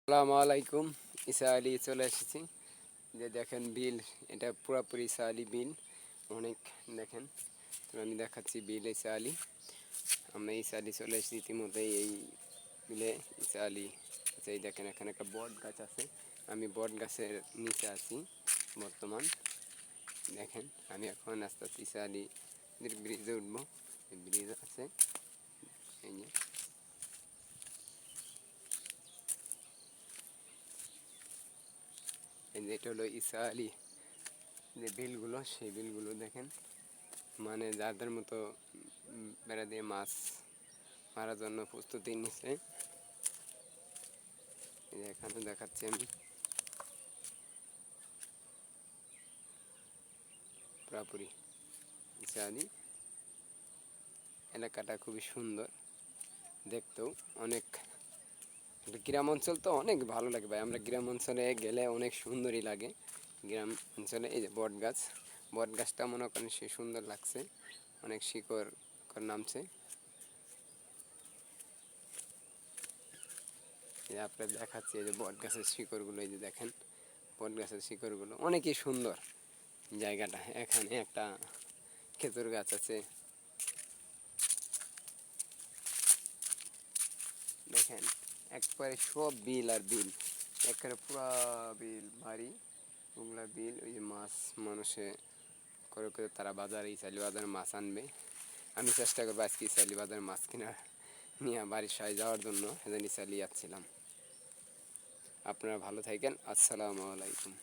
আসসালামু আলাইকুম। ঈসা আলী চলে এসেছি। যে দেখেন বিল, এটা পুরাপুরি ঈসা আলী বিল। অনেক দেখেন, তো আমি দেখাচ্ছি বিল ঈসা আলী। আমরা ঈসা আলী চলে এসেছি ইতিমধ্যেই এই বিলে ঈসা আলী। আচ্ছা, এই দেখেন এখানে একটা বট গাছ আছে। আমি বট গাছের নিচে আছি বর্তমান। দেখেন আমি এখন আস্তে আস্তে ঈসা আলী ব্রিজে উঠবো। ব্রিজ আছে এই যে। এই যে এটা হলো ঈসা আলী যে বিলগুলো, সেই বিলগুলো দেখেন, মানে যাদের মতো বেড়া দিয়ে মাছ মারার জন্য প্রস্তুতি নিচ্ছে। এখানে দেখাচ্ছি আমি পুরাপুরি ঈসা আলী। এলাকাটা খুবই সুন্দর দেখতেও, অনেক গ্রাম অঞ্চল তো অনেক ভালো লাগে ভাই। আমরা গ্রাম অঞ্চলে গেলে অনেক সুন্দরই লাগে। গ্রাম অঞ্চলে এই যে বট গাছ, বট গাছটা মনে করেন সে সুন্দর লাগছে, অনেক শিকড় নামছে। আপনার দেখাচ্ছি এই যে বট গাছের শিকড়গুলো, এই যে দেখেন বট গাছের শিকড়গুলো অনেকই সুন্দর। জায়গাটা এখানে একটা খেজুর গাছ আছে দেখেন, একবারে সব বিল আর বিল, একবারে পুরা বিল ভারী ওগুলা বিল। ওই যে মাছ মানুষে করে করে তারা বাজারে ইসালি বাজারে মাছ আনবে। আমি চেষ্টা করবো আজকে ইসালি বাজারে মাছ কিনা নিয়ে বাড়ির সাথে যাওয়ার জন্য এজন্য ইসালি যাচ্ছিলাম। আপনারা ভালো থাকেন। আসসালামু আলাইকুম।